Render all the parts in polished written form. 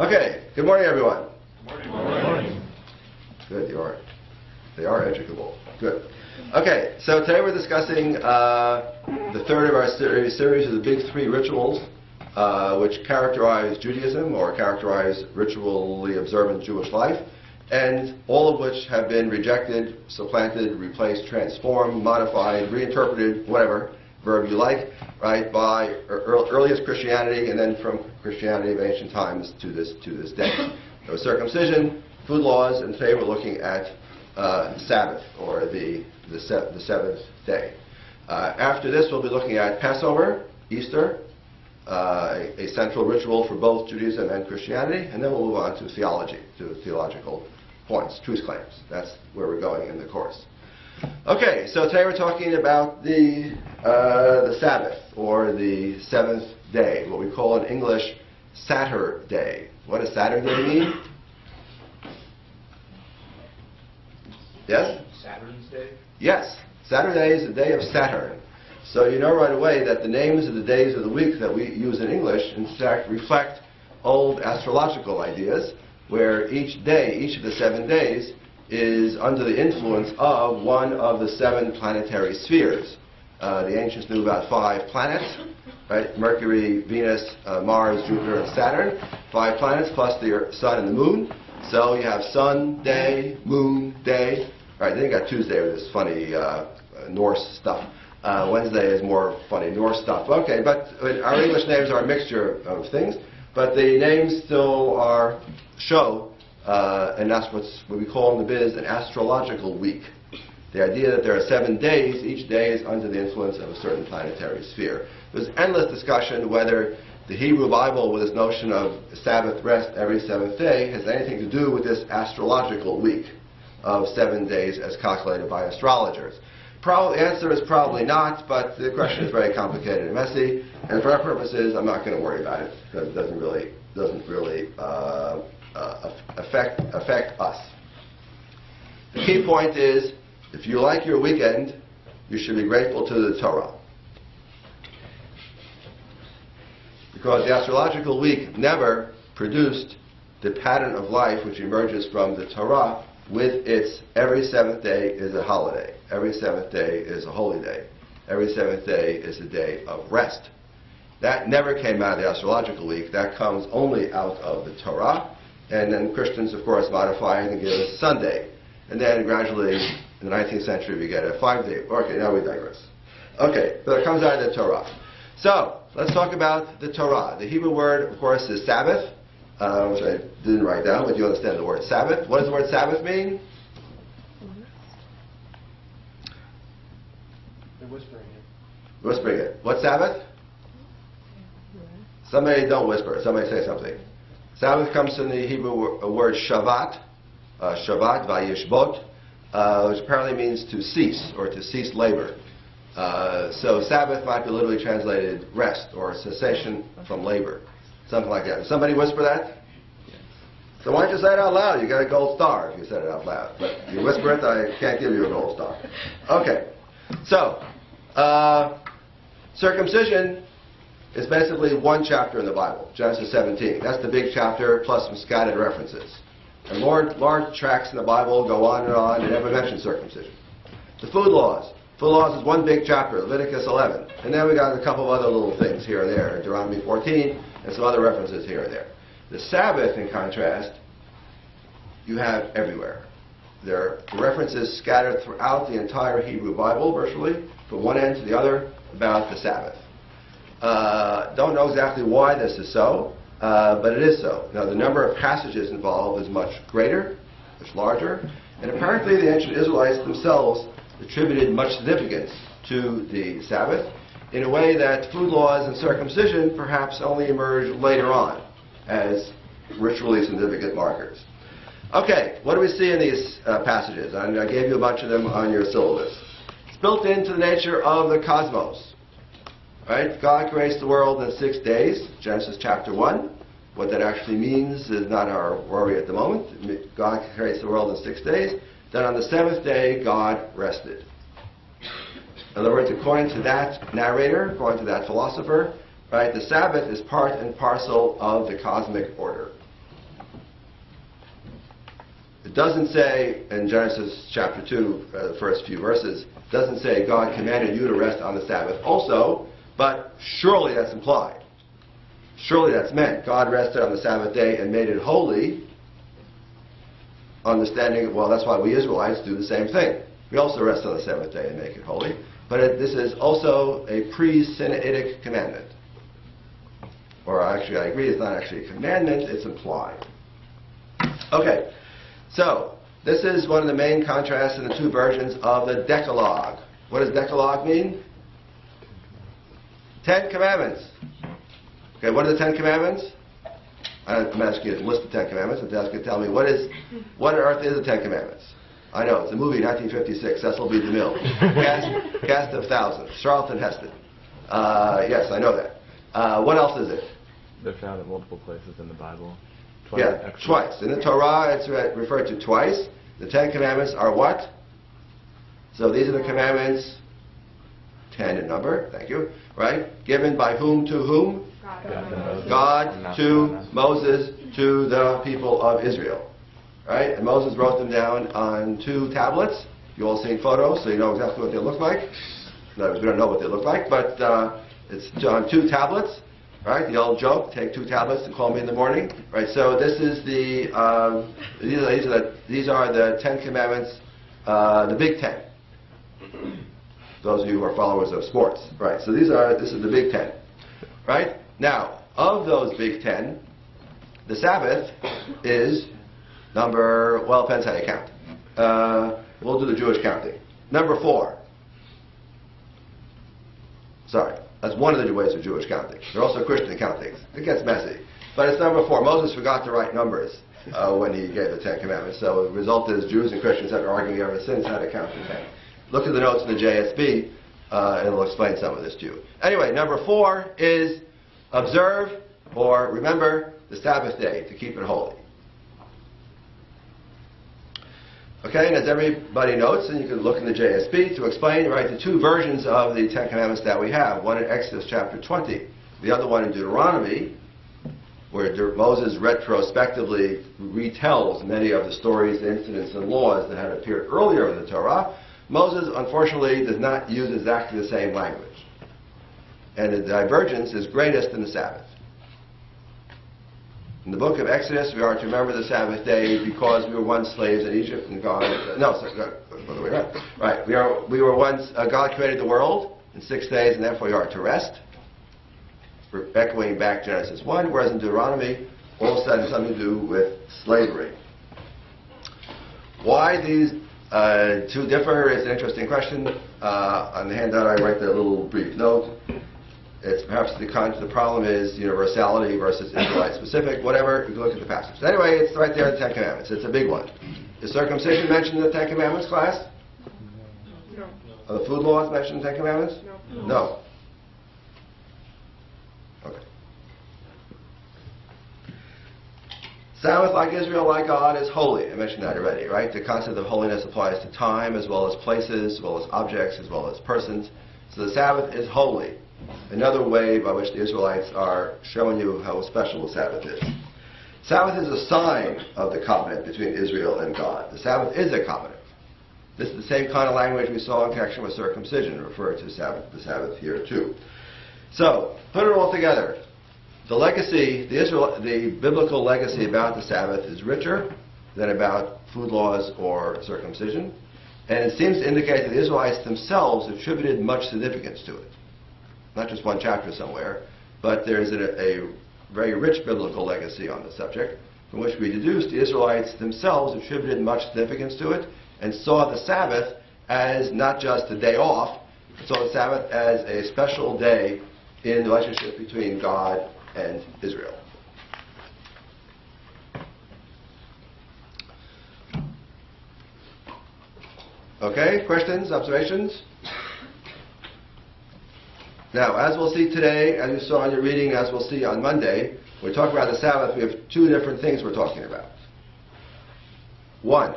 Okay, good morning, everyone. Good morning. Good, they are educable. Good. Okay, so today we're discussing the third of our series of the big three rituals which characterize Judaism or characterize ritually observant Jewish life, and all of which have been rejected, supplanted, replaced, transformed, modified, reinterpreted, whatever verb you like, right, by earliest Christianity and then from Christianity of ancient times to this day. There was circumcision, food laws, and today we're looking at Sabbath, or the seventh day. After this, we'll be looking at Passover, Easter, a central ritual for both Judaism and Christianity, and then we'll move on to theology, to theological points, truth claims. That's where we're going in the course. Okay, so today we're talking about the Sabbath, or the seventh day, what we call in English Saturday. What does Saturday mean? Yes? Saturn's Day? Yes. Saturday is the day of Saturn. So you know right away that the names of the days of the week that we use in English, in fact, reflect old astrological ideas, where each day, each of the 7 days, is under the influence of one of the 7 planetary spheres. The ancients knew about 5 planets, right? Mercury, Venus, Mars, Jupiter, and Saturn. 5 planets plus the sun and the moon. So you have sun, day, moon, day. Right, then you got Tuesday with this funny Norse stuff. Wednesday is more funny Norse stuff. Okay, but our English names are a mixture of things, but the names still show, and that's what we call in the biz an astrological week. The idea that there are 7 days, each day is under the influence of a certain planetary sphere. There's endless discussion whether the Hebrew Bible, with its notion of Sabbath rest every 7th day, has anything to do with this astrological week of 7 days as calculated by astrologers. The answer is probably not, but the question is very complicated and messy, and for our purposes, I'm not going to worry about it, because it doesn't really affect us. The key point is, if you like your weekend, you should be grateful to the Torah. Because the astrological week never produced the pattern of life which emerges from the Torah, with its every 7th day is a holiday, every 7th day is a holy day, every 7th day is a day of rest. That never came out of the astrological week. That comes only out of the Torah. And then Christians, of course, modify it and give us Sunday. And then gradually, in the 19th century, we get a 5-day. Okay, now we digress. Okay, but it comes out of the Torah. So, let's talk about the Torah. The Hebrew word, of course, is Sabbath, which I didn't write down, but you understand the word Sabbath. What does the word Sabbath mean? They're whispering it. Whispering it. What's Sabbath? Somebody don't whisper. Somebody say something. Sabbath comes from the Hebrew word Shabbat, Vayishbot, which apparently means to cease, or to cease labor. So Sabbath might be literally translated rest, or cessation from labor. Something like that. Did somebody whisper that? So why don't you say it out loud? You got a gold star if you said it out loud. But if you whisper it, I can't give you a gold star. Okay. So, circumcision is basically one chapter in the Bible, Genesis 17. That's the big chapter, plus some scattered references. And large tracts in the Bible go on and never mention circumcision. The food laws. Food laws is one big chapter, Leviticus 11. And then we got a couple of other little things here and there, Deuteronomy 14, and some other references here and there. The Sabbath, in contrast, you have everywhere. There are references scattered throughout the entire Hebrew Bible, virtually, from one end to the other, about the Sabbath. Don't know exactly why this is so, but it is so. Now, the number of passages involved is much greater, much larger, and apparently the ancient Israelites themselves attributed much significance to the Sabbath in a way that food laws and circumcision perhaps only emerged later on as ritually significant markers. Okay, what do we see in these passages? I gave you a bunch of them on your syllabus. It's built into the nature of the cosmos. Right? God creates the world in 6 days, Genesis chapter 1. What that actually means is not our worry at the moment. God creates the world in 6 days. Then on the 7th day, God rested. In other words, according to that narrator, according to that philosopher, right, the Sabbath is part and parcel of the cosmic order. It doesn't say in Genesis chapter 2, the first few verses, it doesn't say God commanded you to rest on the Sabbath also, but surely that's implied. Surely that's meant. God rested on the Sabbath day and made it holy, understanding, well, that's why we Israelites do the same thing. We also rest on the seventh day and make it holy. But this is also a pre-Sinaitic commandment. Or actually, I agree, it's not actually a commandment, it's implied. Okay, so this is one of the main contrasts in the two versions of the Decalogue. What does Decalogue mean? 10 Commandments. Okay, what are the 10 Commandments? I'm asking you to list the 10 Commandments. I'm asking you to tell me what on earth is the 10 Commandments? I know, it's a movie, 1956, Cecil B. DeMille. Cast of thousands. Charlton Heston. Yes, I know that. What else is it? They're found in multiple places in the Bible. Twice. In the Torah, it's referred to twice. The 10 Commandments are what? So these are the commandments, 10 in number, thank you, right? Given by whom to whom? God to Moses, to the people of Israel. Right? And Moses wrote them down on 2 tablets. You all seen photos, so you know exactly what they look like. No, we don't know what they look like, but it's on 2 tablets. Right? The old joke: take 2 tablets and call me in the morning. Right? So this is these are the 10 Commandments, the Big Ten. Those of you who are followers of sports, right? So this is the Big Ten. Right? Now, of those Big Ten, the Sabbath is number, well, it depends how you count. We'll do the Jewish counting. Number 4. Sorry, that's one of the ways of Jewish counting. There are also Christian countings. It gets messy. But it's number 4. Moses forgot to write numbers when he gave the 10 Commandments. So the result is Jews and Christians have been arguing ever since how to count the 10. Look at the notes in the JSB, and it'll explain some of this to you. Anyway, number 4 is observe or remember the Sabbath day to keep it holy. Okay, and as everybody notes, and you can look in the JSB to explain, right, the 2 versions of the 10 Commandments that we have. One in Exodus chapter 20, the other one in Deuteronomy, where Moses retrospectively retells many of the stories, incidents, and laws that had appeared earlier in the Torah. Moses, unfortunately, does not use exactly the same language. And the divergence is greatest in the Sabbath. In the book of Exodus, we are to remember the Sabbath day because we were once slaves in Egypt, and God... No, sorry, by the way around. Right, we were once... God created the world in 6 days, and therefore we are to rest. We're echoing back Genesis 1, whereas in Deuteronomy, all of a sudden something to do with slavery. Why these 2 differ is an interesting question. On the handout, I write that little brief note. It's perhaps the problem is universality versus Israelite specific, whatever. You can look at the passage. Anyway, it's right there in the 10 Commandments. It's a big one. Is circumcision mentioned in the 10 Commandments, class? No. Are the food laws mentioned in the 10 Commandments? No. No. Okay. Sabbath, like Israel, like God, is holy. I mentioned that already, right? The concept of holiness applies to time as well as places, as well as objects, as well as persons. So the Sabbath is holy. Another way by which the Israelites are showing you how special the Sabbath is. Sabbath is a sign of the covenant between Israel and God. The Sabbath is a covenant. This is the same kind of language we saw in connection with circumcision, referred to the Sabbath here too. So, put it all together. The legacy, the biblical legacy about the Sabbath is richer than about food laws or circumcision, and it seems to indicate that the Israelites themselves attributed much significance to it. Not just one chapter somewhere, but there's a very rich biblical legacy on the subject, from which we deduce the Israelites themselves attributed much significance to it, and saw the Sabbath as not just a day off, but saw the Sabbath as a special day in the relationship between God and Israel. Okay, questions, observations? Now, as we'll see today, as you saw in your reading, as we'll see on Monday, when we talk about the Sabbath, we have 2 different things we're talking about. 1,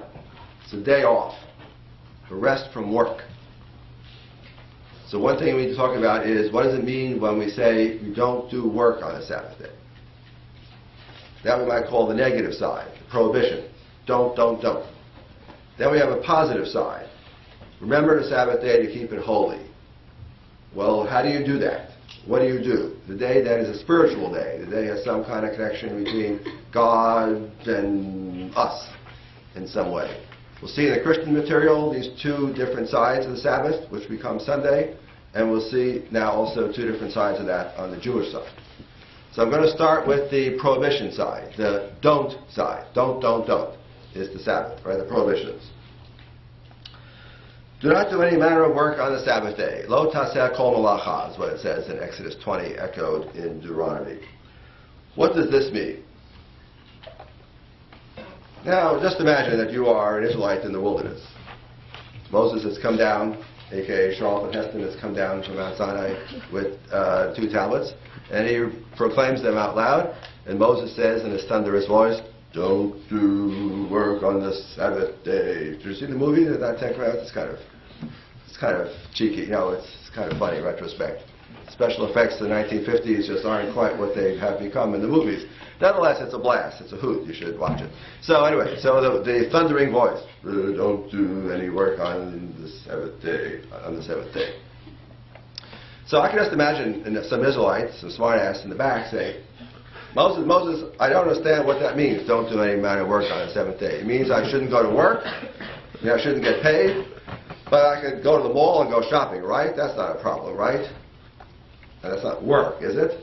it's a day off, a rest from work. So one thing we need to talk about is, what does it mean when we say you don't do work on a Sabbath day? That we might call the negative side, the prohibition. Don't, don't, don't. Then we have a positive side. Remember the Sabbath day to keep it holy. Well, how do you do that? What do you do? The day that is a spiritual day. The day has some kind of connection between God and us in some way. We'll see in the Christian material these two different sides of the Sabbath, which become Sunday, and we'll see now also two different sides of that on the Jewish side. So I'm going to start with the prohibition side, the don't side. Don't, don't, don't is the Sabbath, right? The prohibitions. Do not do any manner of work on the Sabbath day. Lo taseh kol malacha is what it says in Exodus 20, echoed in Deuteronomy. What does this mean? Now, just imagine that you are an Israelite in the wilderness. Moses has come down, a.k.a. Charlton Heston has come down from Mount Sinai with 2 tablets, and he proclaims them out loud, and Moses says in his thunderous voice, "Don't do work on the Sabbath day." Did you see the movie that came out? It's kind of cheeky, it's kind of funny in retrospect. Special effects in the 1950s just aren't quite what they have become in the movies. Nonetheless, it's a blast. It's a hoot. You should watch it. So anyway, the thundering voice, "Don't do any work on the Sabbath day, So I can just imagine some Israelites, some smart-ass in the back saying, Moses, I don't understand what that means, don't do any amount of work on the seventh day. It means I shouldn't go to work, I shouldn't get paid, but I could go to the mall and go shopping, right? That's not a problem, right? And that's not work, is it?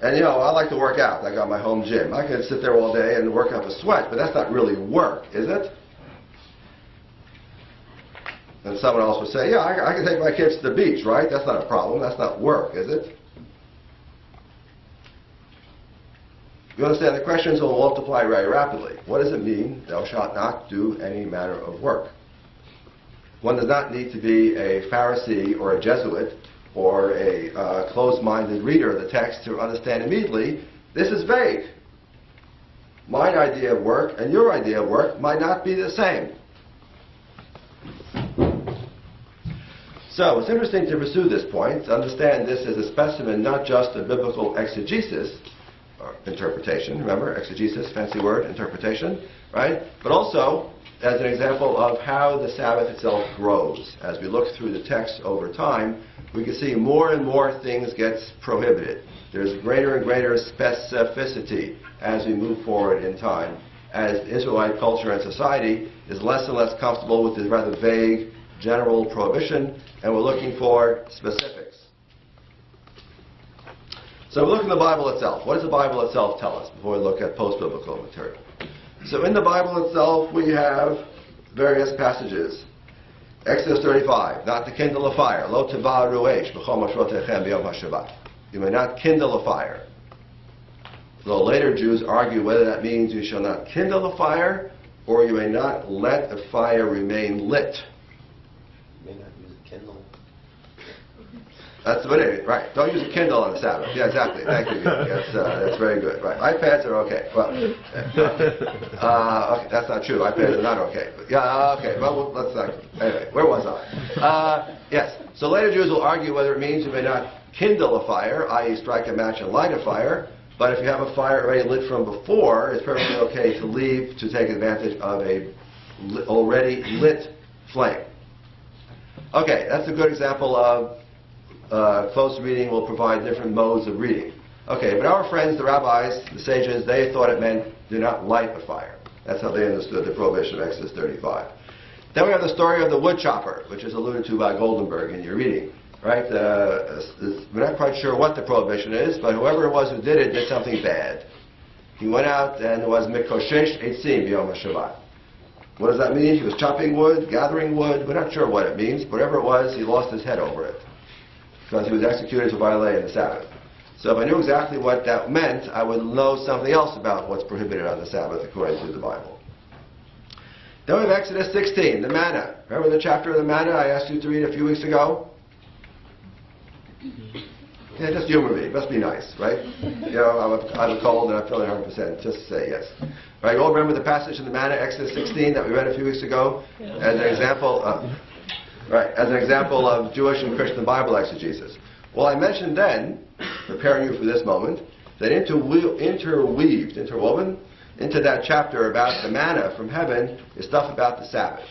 And I like to work out. I got my home gym. I can sit there all day and work up a sweat, but that's not really work, is it? And someone else would say, yeah, I can take my kids to the beach, right? That's not a problem. That's not work, is it? You understand, the questions will multiply very rapidly. What does it mean, thou shalt not do any manner of work? One does not need to be a Pharisee or a Jesuit or a closed-minded reader of the text to understand immediately, this is vague. My idea of work and your idea of work might not be the same. So it's interesting to pursue this point, to understand this as a specimen not just of biblical exegesis, or interpretation, remember, exegesis, fancy word, interpretation, right? But also as an example of how the Sabbath itself grows. As we look through the text over time, we can see more and more things gets prohibited. There's greater and greater specificity as we move forward in time, as Israelite culture and society is less and less comfortable with this rather vague general prohibition, and we're looking for specifics. So we look in the Bible itself. What does the Bible itself tell us before we look at post-biblical material? So in the Bible itself, we have various passages. Exodus 35, not to kindle a fire. Lo teva ruesh b'chol mashrotechem b'yom haShabbat. You may not kindle a fire. Though later Jews argue whether that means you shall not kindle a fire, or you may not let a fire remain lit. You may not use a Kindle. That's what it is, right. Don't use a Kindle on the Sabbath. Yeah, exactly. Thank you. That's very good. Right. iPads are okay. Well, okay, that's not true. iPads are not okay. But yeah, okay. Well, let's not. Anyway, where was I? Yes. So later Jews will argue whether it means you may not kindle a fire, i.e. strike a match and light a fire, but if you have a fire already lit from before, it's perfectly okay to leave to take advantage of a already lit flame. Okay, that's a good example of close reading will provide different modes of reading. Okay, but our friends, the rabbis, the sages, they thought it meant do not light a fire. That's how they understood the prohibition of Exodus 35. Then we have the story of the wood chopper, which is alluded to by Goldenberg in your reading. Right? We're not quite sure what the prohibition is, but whoever it was who did it did something bad. He went out and was mikoshesh eitzim b'yom haShabbat. What does that mean? He was chopping wood, gathering wood. We're not sure what it means. Whatever it was, he lost his head over it, because he was executed to violate the Sabbath. So if I knew exactly what that meant, I would know something else about what's prohibited on the Sabbath according to the Bible. Then we have Exodus 16, the manna. Remember the chapter of the manna I asked you to read a few weeks ago? Yeah, just humor me. It must be nice, right? I have a cold and I'm feeling 100%. Just say yes. Right, you all remember the passage in the manna, Exodus 16, that we read a few weeks ago? As an example of Jewish and Christian Bible exegesis. Well, I mentioned then, preparing you for this moment, that interwoven into that chapter about the manna from heaven is stuff about the Sabbath.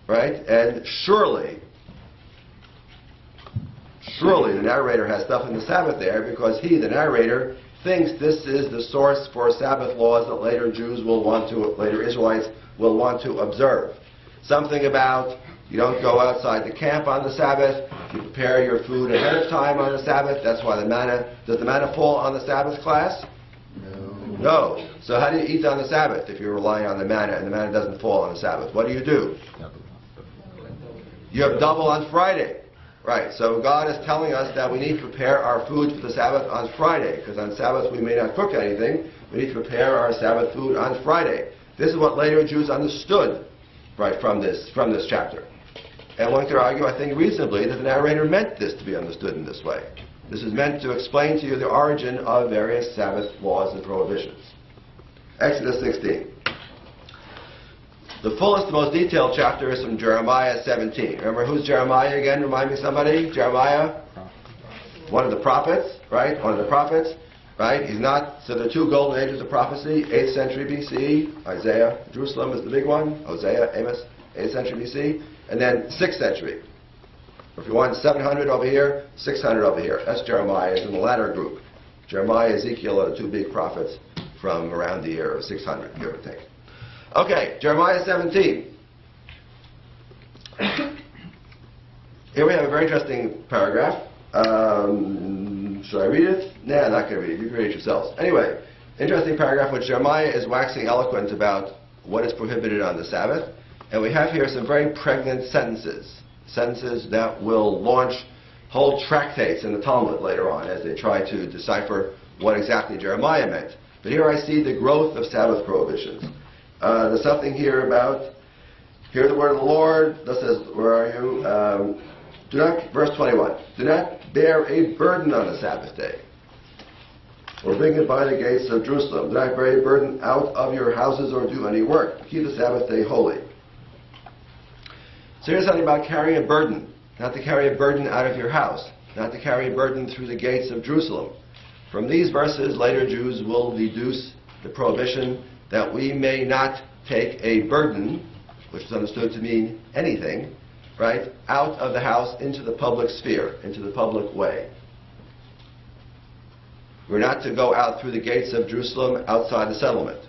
Right? And surely the narrator has stuff in the Sabbath there because he, the narrator, thinks this is the source for Sabbath laws that later later Israelites will want to observe. Something about you don't go outside the camp on the Sabbath, you prepare your food ahead of time on the Sabbath. That's why does the manna fall on the Sabbath, class? No. So how do you eat on the Sabbath if you're relying on the manna and the manna doesn't fall on the Sabbath? What do? You have double on Friday. Right, so God is telling us that we need to prepare our food for the Sabbath on Friday, because on Sabbath we may not cook anything. We need to prepare our Sabbath food on Friday. This is what later Jews understood, right, from this chapter. And one could argue, I think reasonably, that the narrator meant this to be understood in this way. This is meant to explain to you the origin of various Sabbath laws and prohibitions. Exodus 16. The fullest, most detailed chapter is from Jeremiah 17. Remember, who's Jeremiah again? Remind me, somebody? Jeremiah? One of the prophets, right? One of the prophets, right? He's not, so there are two golden ages of prophecy, 8th century BCE, Isaiah, Jerusalem is the big one, Hosea, Amos, 8th century BC, and then 6th century. If you want 700 over here, 600 over here. That's Jeremiah, is in the latter group. Jeremiah, Ezekiel are the two big prophets from around the year of 600, give or take. Okay, Jeremiah 17. Here we have a very interesting paragraph. Should I read it? Nah, I'm not going to read it. You can read it yourselves. Anyway, interesting paragraph which Jeremiah is waxing eloquent about what is prohibited on the Sabbath. And we have here some very pregnant sentences. Sentences that will launch whole tractates in the Talmud later on as they try to decipher what exactly Jeremiah meant. But here I see the growth of Sabbath prohibitions. There's something here about, hear the word of the Lord, thus says, where are you? Verse 21, do not bear a burden on the Sabbath day, or bring it by the gates of Jerusalem. Do not bear a burden out of your houses or do any work. Keep the Sabbath day holy. So here's something about carrying a burden. Not to carry a burden out of your house, not to carry a burden through the gates of Jerusalem. From these verses, later Jews will deduce the prohibition that we may not take a burden, which is understood to mean anything, right, out of the house into the public sphere, into the public way. We're not to go out through the gates of Jerusalem outside the settlement.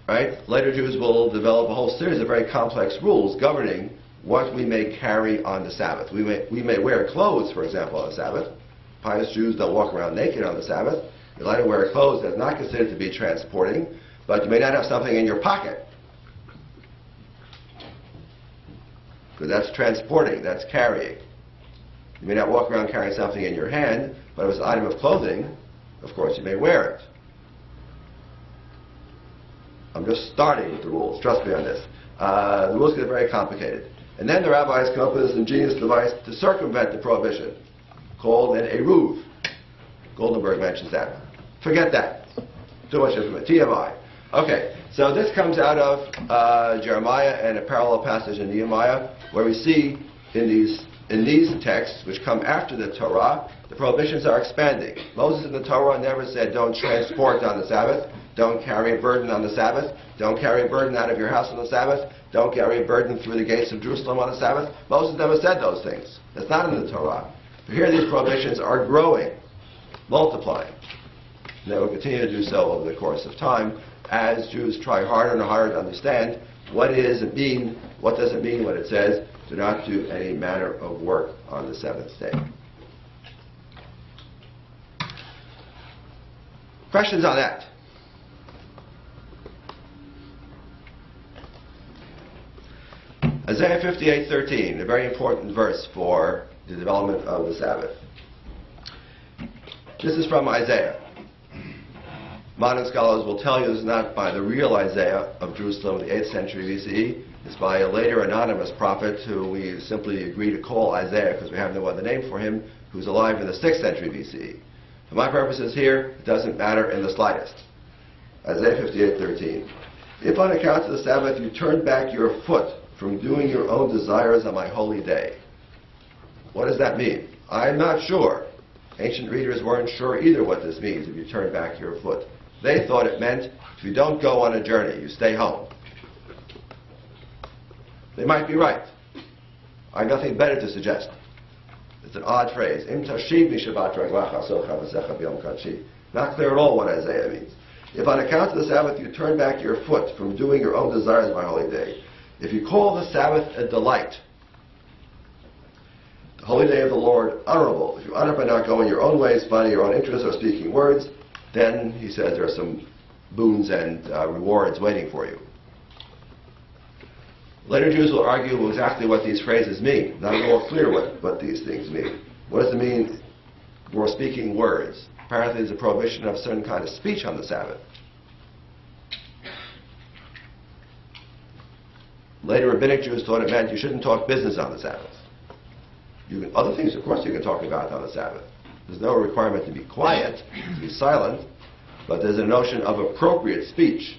Right? Later Jews will develop a whole series of very complex rules governing what we may carry on the Sabbath. We may wear clothes, for example, on the Sabbath. Pious Jews don't walk around naked on the Sabbath. You're allowed to wear clothes that's not considered to be transporting, but you may not have something in your pocket. Because that's transporting, that's carrying. You may not walk around carrying something in your hand, but if it's an item of clothing, of course you may wear it. I'm just starting with the rules, trust me on this. The rules get very complicated. And then the rabbis come up with this ingenious device to circumvent the prohibition, called an eruv. Goldenberg mentions that. Forget that. Too much information. TMI. Okay, so this comes out of Jeremiah and a parallel passage in Nehemiah, where we see in these texts, which come after the Torah, the prohibitions are expanding. Moses in the Torah never said, don't transport on the Sabbath, don't carry a burden on the Sabbath, don't carry a burden out of your house on the Sabbath, don't carry a burden through the gates of Jerusalem on the Sabbath. Moses never said those things. That's not in the Torah. But here these prohibitions are growing, multiplying. And they will continue to do so over the course of time as Jews try harder and harder to understand what does it mean when it says, do not do any manner of work on the seventh day. Questions on that? Isaiah 58:13, a very important verse for the development of the Sabbath. This is from Isaiah. Modern scholars will tell you this is not by the real Isaiah of Jerusalem in the 8th century BCE. It's by a later anonymous prophet who we simply agree to call Isaiah because we have no other name for him, who's alive in the 6th century BCE. For my purposes here, it doesn't matter in the slightest. Isaiah 58:13. If on account of the Sabbath you turn back your foot from doing your own desires on my holy day. What does that mean? I'm not sure. Ancient readers weren't sure either what this means, if you turn back your foot. They thought it meant if you don't go on a journey, you stay home. They might be right. I have nothing better to suggest. It's an odd phrase. Im tashiv mishabat raglacha socha v'secha b'yom kadshi. Not clear at all what Isaiah means. If on account of the Sabbath you turn back your foot from doing your own desires by holy day, if you call the Sabbath a delight, the holy day of the Lord honorable, if you honor by not going your own ways, finding your own interests, or speaking words, then, he says, there are some boons and rewards waiting for you. Later Jews will argue exactly what these phrases mean. Not at all clear what these things mean. What does it mean, for speaking words? Apparently there's a prohibition of certain kind of speech on the Sabbath. Later rabbinic Jews thought it meant you shouldn't talk business on the Sabbath. Other things, of course, you can talk about on the Sabbath. There's no requirement to be quiet, to be silent, but there's a notion of appropriate speech.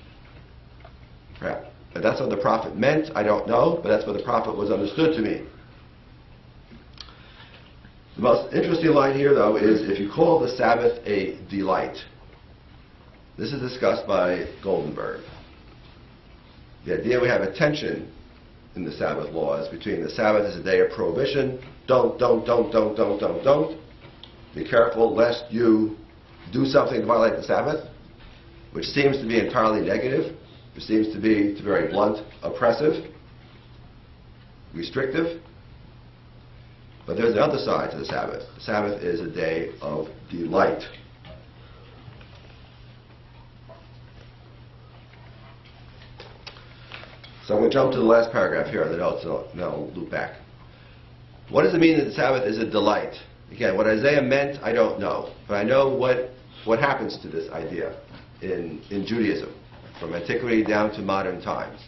Perhaps. But that's what the prophet meant, I don't know, but that's what the prophet was understood to mean. The most interesting line here, though, is if you call the Sabbath a delight. This is discussed by Goldenberg. The idea we have a tension in the Sabbath laws between the Sabbath as a day of prohibition, don't. Be careful lest you do something to violate the Sabbath, which seems to be entirely negative, which seems to be, to be very blunt, oppressive, restrictive. But there's another side to the Sabbath. The Sabbath is a day of delight. So I'm going to jump to the last paragraph here on the notes, and I'll loop back. What does it mean that the Sabbath is a delight? Again, what Isaiah meant, I don't know. But I know what happens to this idea in Judaism, from antiquity down to modern times.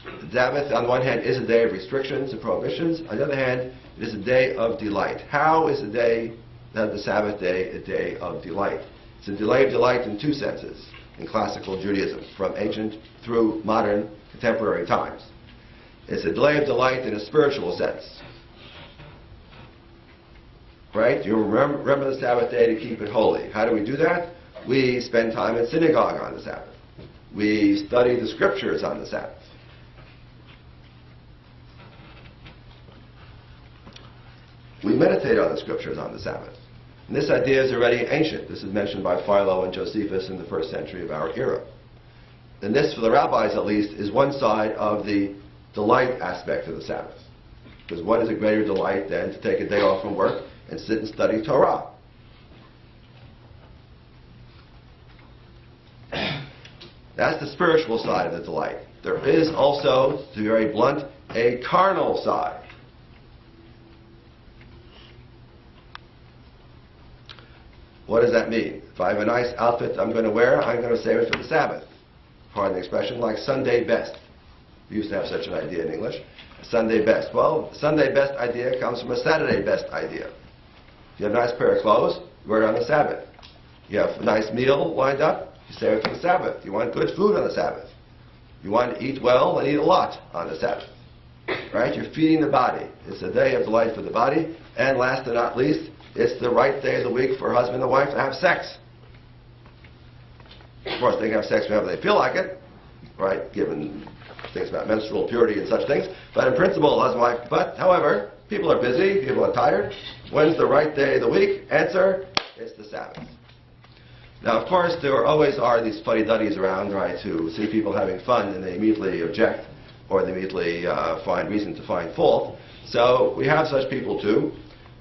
The Sabbath, on the one hand, is a day of restrictions and prohibitions. On the other hand, it is a day of delight. How is the Sabbath day a day of delight? It's a delay of delight in two senses in classical Judaism, from ancient through modern contemporary times. It's a delay of delight in a spiritual sense. Right? You remember the Sabbath day to keep it holy. How do we do that? We spend time in synagogue on the Sabbath. We study the scriptures on the Sabbath. We meditate on the scriptures on the Sabbath. And this idea is already ancient. This is mentioned by Philo and Josephus in the 1st century of our era. And this, for the rabbis at least, is one side of the delight aspect of the Sabbath. Because what is a greater delight than to take a day off from work and sit and study Torah? That's the spiritual side of the delight. There is also, to be very blunt, a carnal side. What does that mean? If I have a nice outfit I'm going to wear, I'm going to save it for the Sabbath. Pardon the expression, like Sunday best. We used to have such an idea in English. A Sunday best. Well, the Sunday best idea comes from a Saturday best idea. If you have a nice pair of clothes, you wear it on the Sabbath. You have a nice meal lined up, you save it for the Sabbath. You want good food on the Sabbath. You want to eat well and eat a lot on the Sabbath. Right? You're feeding the body. It's a day of delight for the body. And last but not least, it's the right day of the week for a husband and wife to have sex. Of course, they can have sex whenever they feel like it, right, given things about menstrual purity and such things. But in principle, husband and wife. But, however, people are busy, people are tired. When's the right day of the week? Answer, it's the Sabbath. Now, of course, there always are these fuddy-duddies around, right, who see people having fun and they immediately object or they immediately find reason to find fault. So we have such people too.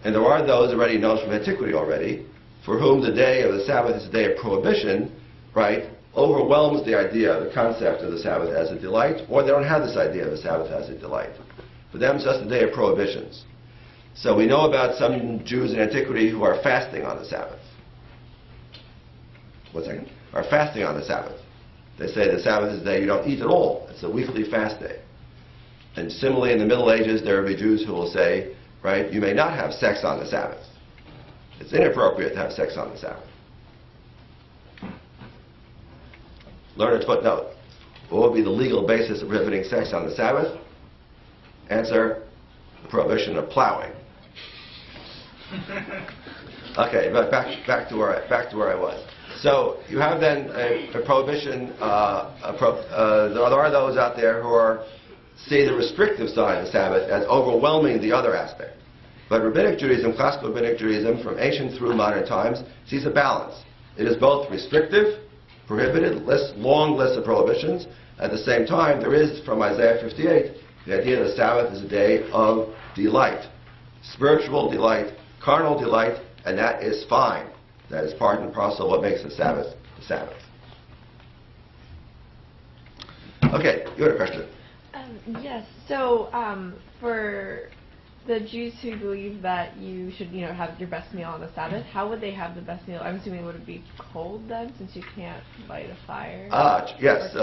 And there are those already known from antiquity already, for whom the day of the Sabbath is a day of prohibition, right, overwhelms the idea, the concept of the Sabbath as a delight, or they don't have this idea of the Sabbath as a delight. For them, it's just a day of prohibitions. So we know about some Jews in antiquity who are fasting on the Sabbath. One second. Are fasting on the Sabbath. They say the Sabbath is the day you don't eat at all. It's a weekly fast day. And similarly, in the Middle Ages, there will be Jews who will say, right, you may not have sex on the Sabbath. It's inappropriate to have sex on the Sabbath. Learned footnote. What would be the legal basis of prohibiting sex on the Sabbath? Answer, the prohibition of plowing. Okay, but back to where I was. So you have then a prohibition. There are those out there who see the restrictive side of the Sabbath as overwhelming the other aspect. But Rabbinic Judaism, classical Rabbinic Judaism, from ancient through modern times, sees a balance. It is both restrictive, prohibited, long list of prohibitions. At the same time, there is, from Isaiah 58, the idea that the Sabbath is a day of delight, spiritual delight, carnal delight, and that is fine. That is part and parcel of what makes the Sabbath the Sabbath. Okay, you had a question. Yes. So for the Jews who believe that you should, have your best meal on the Sabbath, how would they have the best meal? I'm assuming would it be cold then, since you can't light a fire? Yes,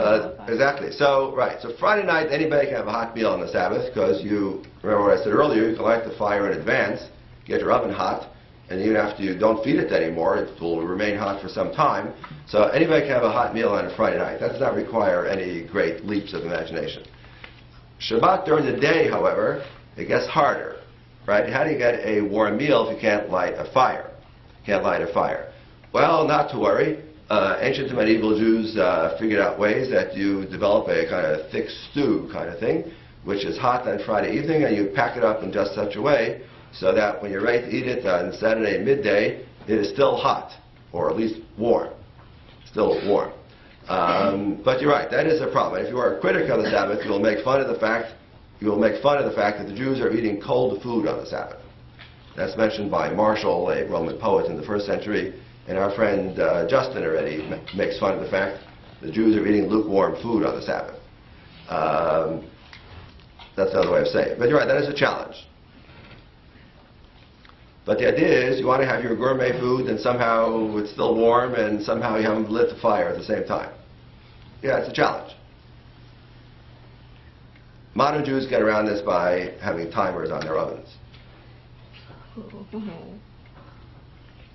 exactly. So, right. So Friday night, anybody can have a hot meal on the Sabbath because you remember what I said earlier. You can light the fire in advance, get your oven hot, and even after you don't feed it anymore, it will remain hot for some time. So anybody can have a hot meal on a Friday night. That does not require any great leaps of imagination. Shabbat during the day, however, it gets harder, right? How do you get a warm meal if you can't light a fire? Well, not to worry. Ancient to medieval Jews figured out ways that you develop a kind of thick stew kind of thing, which is hot on Friday evening, and you pack it up in just such a way so that when you're ready to eat it on Saturday midday, it is still hot, or at least warm. Still warm. But you're right, that is a problem. If you are a critic of the Sabbath, you will make fun of the fact that the Jews are eating cold food on the Sabbath. That's mentioned by Martial, a Roman poet in the 1st century, and our friend Justin already makes fun of the fact the Jews are eating lukewarm food on the Sabbath. That's another way of saying it. But you're right, that is a challenge. But the idea is you want to have your gourmet food and somehow it's still warm and somehow you haven't lit the fire at the same time. Yeah, it's a challenge. Modern Jews get around this by having timers on their ovens.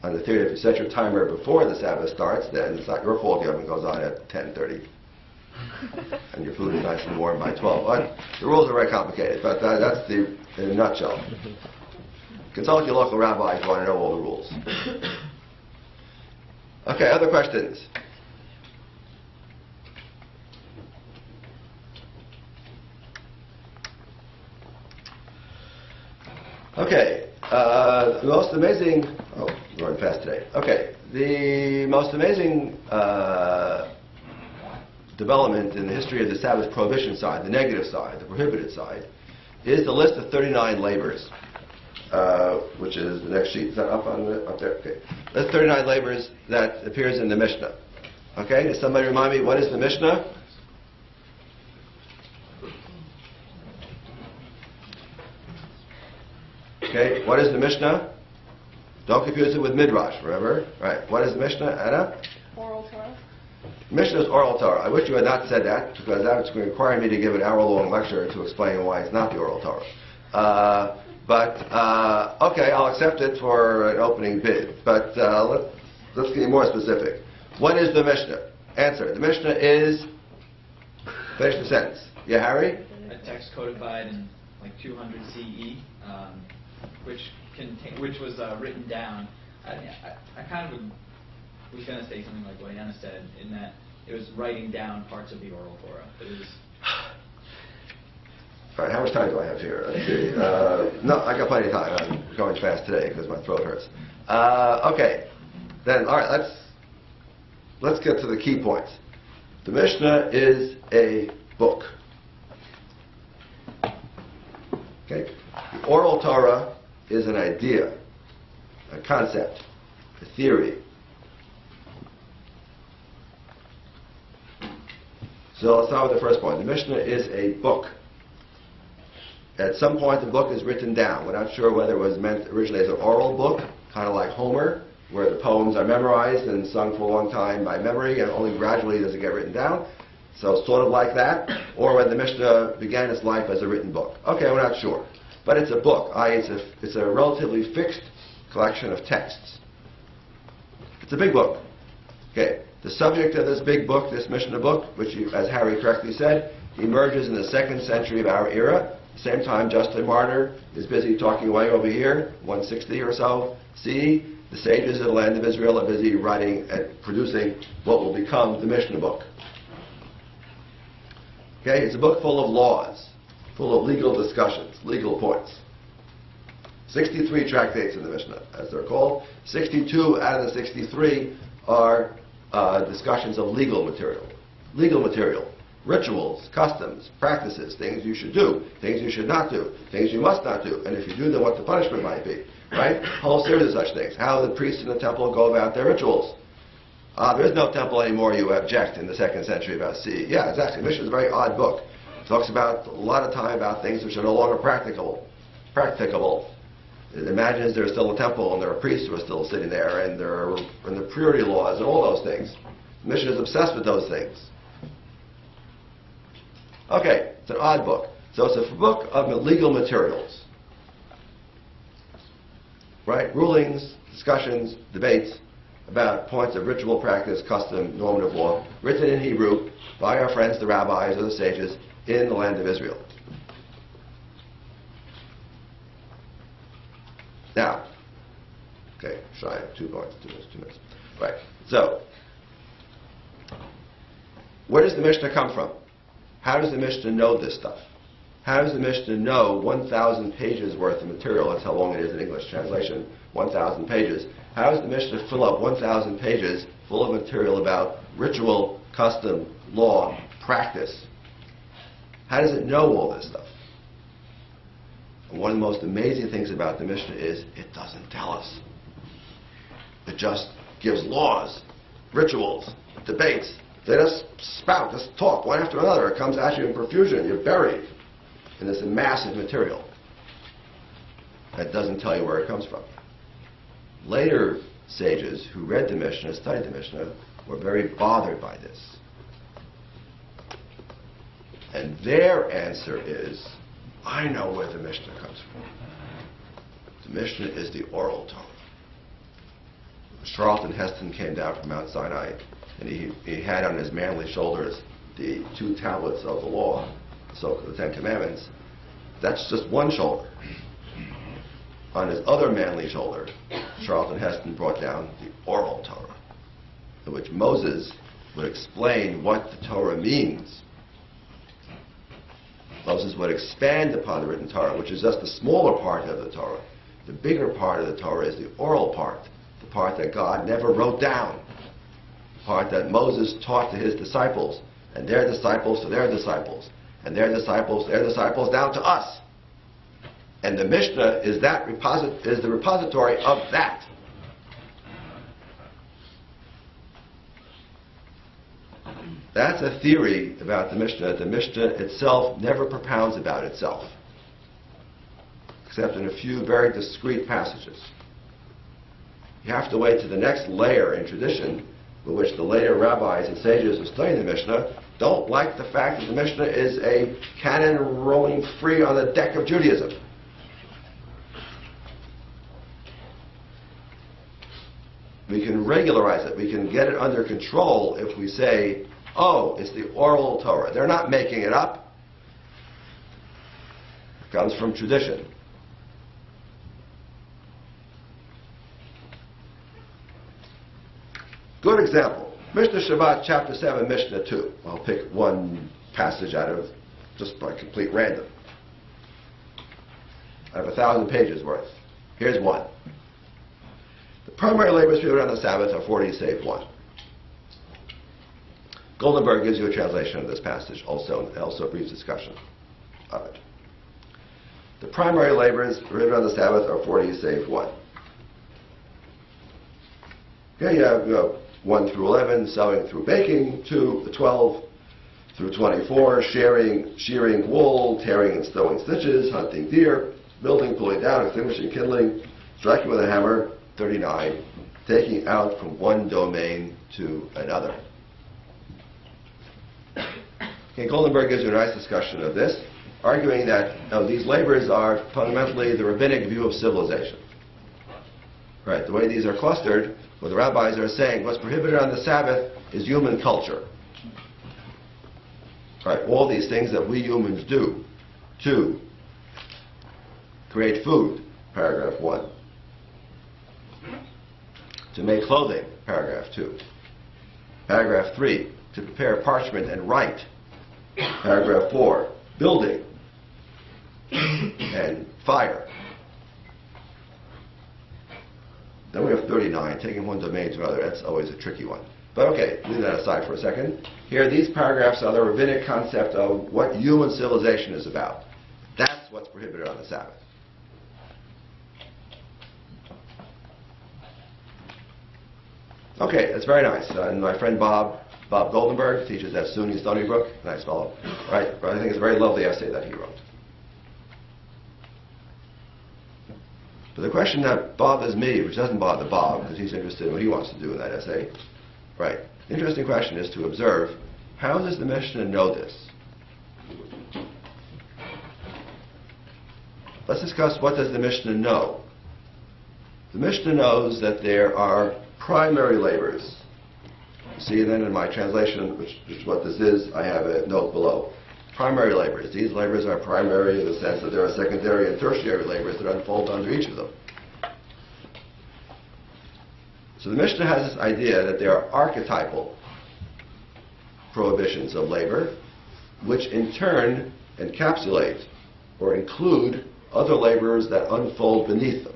On the theory, if you set your timer before the Sabbath starts, then it's not your fault the oven goes on at 10:30. And your food is nice and warm by 12. But the rules are very complicated, but that's in a nutshell. Consult your local rabbi if you want to know all the rules. Okay, other questions? Okay, the most amazing, oh, I'm going fast today. Okay, the most amazing development in the history of the Sabbath prohibition side, the negative side, the prohibited side, is the list of 39 labors, which is the next sheet. Is that up there? Okay. That's 39 labors that appears in the Mishnah. Okay, does somebody remind me, what is the Mishnah? Okay, what is the Mishnah? Don't confuse it with Midrash, remember? Right, what is the Mishnah, Anna? Oral Torah. Mishnah is oral Torah. I wish you had not said that, because that would require me to give an hour-long lecture to explain why it's not the oral Torah. Okay, I'll accept it for an opening bid. But let's get more specific. What is the Mishnah? Answer. The Mishnah is, finish the sentence. Yeah, Harry? A text codified in like 200 CE, which was written down. I kind of was going to say something like what Anna said, in that it was writing down parts of the oral Torah. But it was. All right, how much time do I have here? Let's see. No, I got plenty of time. I'm going fast today because my throat hurts. Okay, then all right. Let's get to the key points. The Mishnah is a book. Okay, the oral Torah is an idea, a concept, a theory. So let's start with the first point. The Mishnah is a book. At some point the book is written down. We're not sure whether it was meant originally as an oral book, kind of like Homer, where the poems are memorized and sung for a long time by memory, and only gradually does it get written down. So sort of like that. Or when the Mishnah began its life as a written book. Okay, we're not sure. But it's a book. It's a relatively fixed collection of texts. It's a big book. Okay. The subject of this big book, this Mishnah book, which, as Harry correctly said, emerges in the 2nd century of our era. At the same time, Justin Martyr is busy talking away over here, 160 or so CE. The sages of the land of Israel are busy writing and producing what will become the Mishnah book. Okay, it's a book full of laws, full of legal discussions, legal points. 63 tractates in the Mishnah, as they're called. 62 out of the 63 are discussions of legal material. Legal material. Rituals, customs, practices, things you should do, things you should not do, things you must not do, and if you do them, what the punishment might be. Right? A whole series of such things. How the priests in the temple go about their rituals. There is no temple anymore, you object, in the 2nd century about CE. Yeah, exactly. Mishnah is a very odd book. It talks about a lot of time about things which are no longer practicable. It imagines there's still a temple and there are priests who are still sitting there and there are and the purity laws and all those things. Mishnah is obsessed with those things. Okay, it's an odd book. So it's a book of legal materials. Right? Rulings, discussions, debates about points of ritual practice, custom, normative law, written in Hebrew by our friends, the rabbis or the sages, in the land of Israel. Now, okay, shy of 2 minutes. Right, so, where does the Mishnah come from? How does the Mishnah know this stuff? How does the Mishnah know 1,000 pages worth of material? That's how long it is in English translation, 1,000 pages. How does the Mishnah fill up 1,000 pages full of material about ritual, custom, law, practice? How does it know all this stuff? And one of the most amazing things about the Mishnah is it doesn't tell us. It just gives laws, rituals, debates. They just spout, just talk one after another. It comes at you in profusion. You're buried in this massive material that doesn't tell you where it comes from. Later sages who read the Mishnah, studied the Mishnah, were very bothered by this. And their answer is, I know where the Mishnah comes from. The Mishnah is the oral Torah. Charlton Heston came down from Mount Sinai, and he had on his manly shoulders the 2 tablets of the law, so the 10 Commandments. That's just one shoulder. On his other manly shoulder, Charlton Heston brought down the oral Torah, in which Moses would explain what the Torah means. Moses would expand upon the written Torah, which is just the smaller part of the Torah. The bigger part of the Torah is the oral part, the part that God never wrote down, the part that Moses taught to his disciples, and their disciples to their disciples, and their disciples down to us. And the Mishnah is the repository of that. That's a theory about the Mishnah. The Mishnah itself never propounds about itself, except in a few very discrete passages. You have to wait to the next layer in tradition, with which the later rabbis and sages who study the Mishnah don't like the fact that the Mishnah is a cannon rolling free on the deck of Judaism. We can regularize it. We can get it under control if we say, oh, it's the oral Torah. They're not making it up. It comes from tradition. Good example. Mishnah Shabbat, chapter 7, Mishnah 2. I'll pick one passage out of, just by complete random, out of 1,000 pages worth. Here's one. The primary labors prohibited on the Sabbath are 40 save 1. Goldenberg gives you a translation of this passage, also a brief discussion of it. The primary labors prohibited on the Sabbath are 40 save 1. Okay, you have 1 through 11, sewing through baking, 12 through 24, shearing wool, tearing and stowing stitches, hunting deer, building, pulling down, extinguishing, kindling, striking with a hammer, 39, taking out from one domain to another. Okay, Goldenberg gives you a nice discussion of this, arguing that these labors are fundamentally the rabbinic view of civilization. Right, the way these are clustered, what the rabbis are saying, what's prohibited on the Sabbath is human culture. Right, all these things that we humans do to create food, paragraph 1. to make clothing, paragraph 2. Paragraph 3, to prepare parchment and write. Paragraph 4, building and fire. Then we have 39, taking one domain to another. That's always a tricky one. But okay, leave that aside for a second. Here, these paragraphs are the rabbinic concept of what human civilization is about. That's what's prohibited on the Sabbath. Okay, that's very nice. And my friend Bob Goldenberg teaches at SUNY Stony Brook. Nice fellow. Right? I think it's a very lovely essay that he wrote. But the question that bothers me, which doesn't bother Bob, because he's interested in what he wants to do in that essay, right? The interesting question is to observe, how does the Mishnah know this? Let's discuss, what does the Mishnah know? The Mishnah knows that there are primary labors. See, then in my translation, which is what this is, I have a note below. Primary labors. These labors are primary in the sense that there are secondary and tertiary labors that unfold under each of them. So the Mishnah has this idea that there are archetypal prohibitions of labor, which in turn encapsulate or include other labors that unfold beneath them.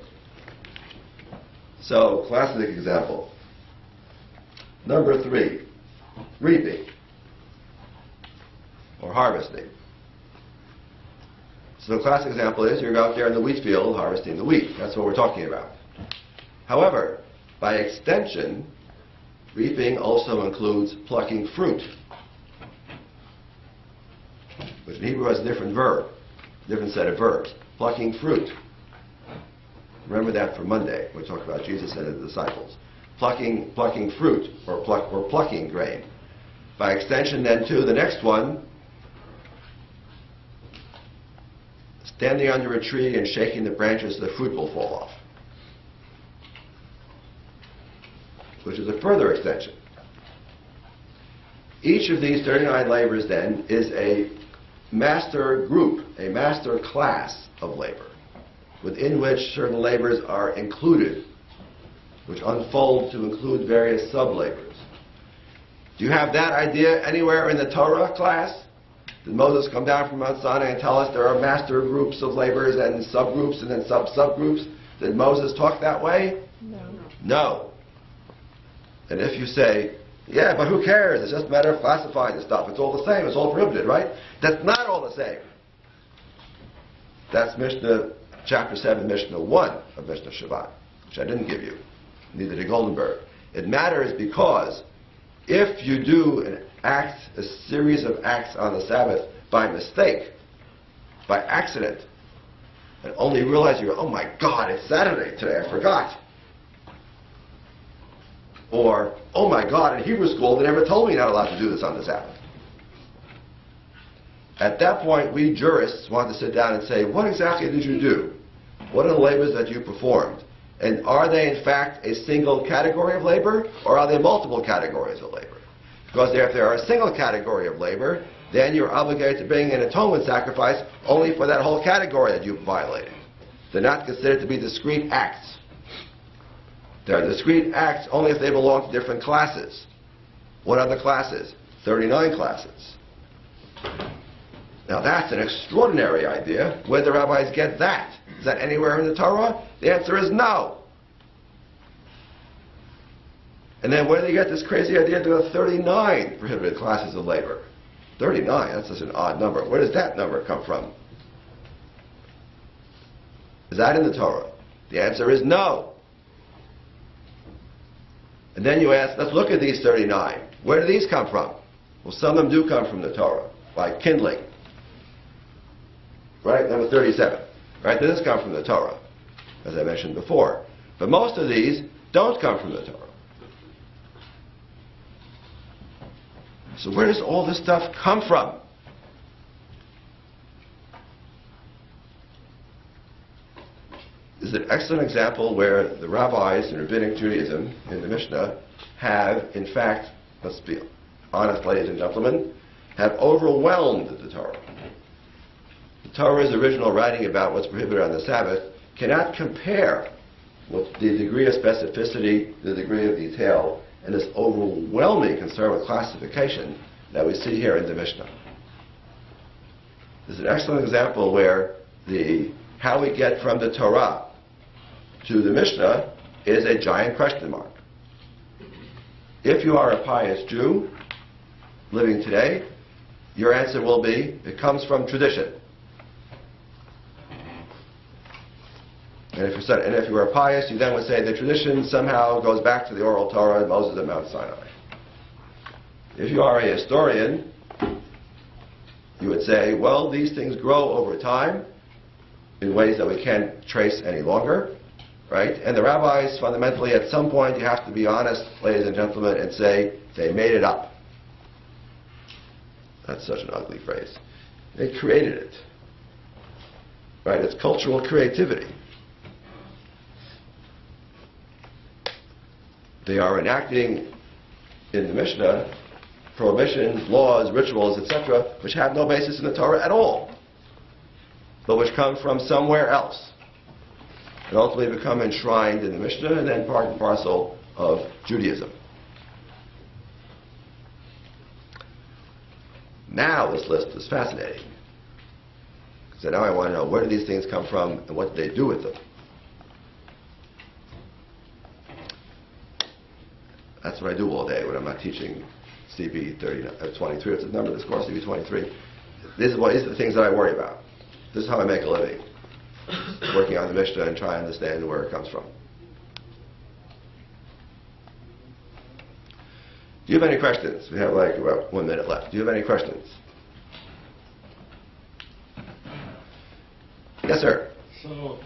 So, classic example. Number 3, reaping or harvesting. So the classic example is you're out there in the wheat field harvesting the wheat. That's what we're talking about. However, by extension, reaping also includes plucking fruit, which in Hebrew has a different verb, different set of verbs. Plucking fruit. Remember that for Monday. We talk about Jesus and his disciples. Plucking fruit or plucking grain. By extension, then, too, the next one, standing under a tree and shaking the branches so the fruit will fall off, which is a further extension. Each of these 39 labors, then, is a master group, a master class of labor, within which certain labors are included, which unfold to include various sub-labors. Do you have that idea anywhere in the Torah class? Did Moses come down from Mount Sinai and tell us there are master groups of labors and subgroups and then subgroups? Did Moses talk that way? No. No. And if you say, yeah, but who cares? It's just a matter of classifying the stuff. It's all the same. It's all prohibited, right? That's not all the same. That's Mishnah, chapter 7, Mishnah 1 of Mishnah Shabbat, which I didn't give you. Neither did Goldenberg. It matters because if you do an act, a series of acts on the Sabbath by mistake, by accident, and only realize you go, oh my God, it's Saturday today, I forgot. Or, oh my God, in Hebrew school they never told me you're not allowed to do this on the Sabbath. At that point, we jurists want to sit down and say, what exactly did you do? What are the labors that you performed? And are they in fact a single category of labor, or are they multiple categories of labor? Because if they are a single category of labor, then you're obligated to bring an atonement sacrifice only for that whole category that you've violated. They're not considered to be discrete acts. They're discrete acts only if they belong to different classes. What are the classes? 39 classes. Now that's an extraordinary idea. Where do the rabbis get that? Is that anywhere in the Torah? The answer is no. And then where do you get this crazy idea there are 39 prohibited classes of labor? 39, that's just an odd number. Where does that number come from? Is that in the Torah? The answer is no. And then you ask, let's look at these 39. Where do these come from? Well, some of them do come from the Torah, like kindling. Right? Number 37. Right? This come from the Torah, as I mentioned before. But most of these don't come from the Torah. So where does all this stuff come from? This is an excellent example where the rabbis in Rabbinic Judaism, in the Mishnah, have, in fact, let's be honest, ladies and gentlemen, have overwhelmed the Torah. The Torah's original writing about what's prohibited on the Sabbath cannot compare with the degree of specificity, the degree of detail, and this overwhelming concern with classification that we see here in the Mishnah. This is an excellent example where how we get from the Torah to the Mishnah is a giant question mark. If you are a pious Jew living today, your answer will be, it comes from tradition. And if you were pious, you then would say the tradition somehow goes back to the oral Torah and Moses at Mount Sinai. If you are a historian, you would say, well, these things grow over time in ways that we can't trace any longer, right? And the rabbis, fundamentally, at some point, you have to be honest, ladies and gentlemen, and say they made it up. That's such an ugly phrase. They created it, right? It's cultural creativity. They are enacting in the Mishnah prohibitions, laws, rituals, etc., which have no basis in the Torah at all, but which come from somewhere else, and ultimately become enshrined in the Mishnah and then part and parcel of Judaism. Now this list is fascinating. So now I want to know, where do these things come from and what do they do with them? That's what I do all day when I'm not teaching CB 23. It's the number of this course, CB 23. These are the things that I worry about. This is how I make a living, working on the Mishnah and trying to understand where it comes from. Do you have any questions? We have like about 1 minute left. Do you have any questions? Yes, sir. So,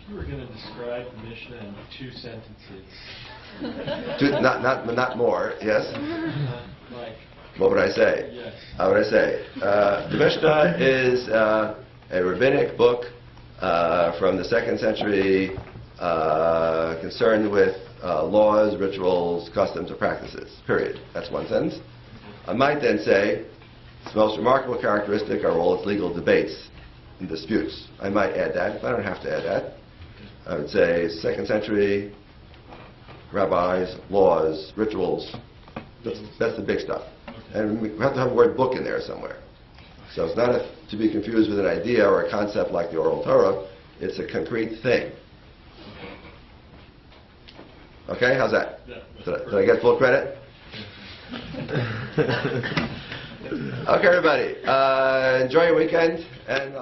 if you were going to describe the Mishnah in 2 sentences, Not more, yes? like, What would I say? yes. How would I say? The Mishnah is a rabbinic book from the 2nd century concerned with laws, rituals, customs, or practices, period. That's one sentence. I might then say its most remarkable characteristic are all its legal debates and disputes. I might add that, but I don't have to add that. I would say 2nd century rabbis, laws, rituals. That's the big stuff. And we have to have the word book in there somewhere. So it's not to be confused with an idea or a concept like the oral Torah. It's a concrete thing. Okay, how's that? Yeah, Did I get full credit? Okay, everybody. Enjoy your weekend, and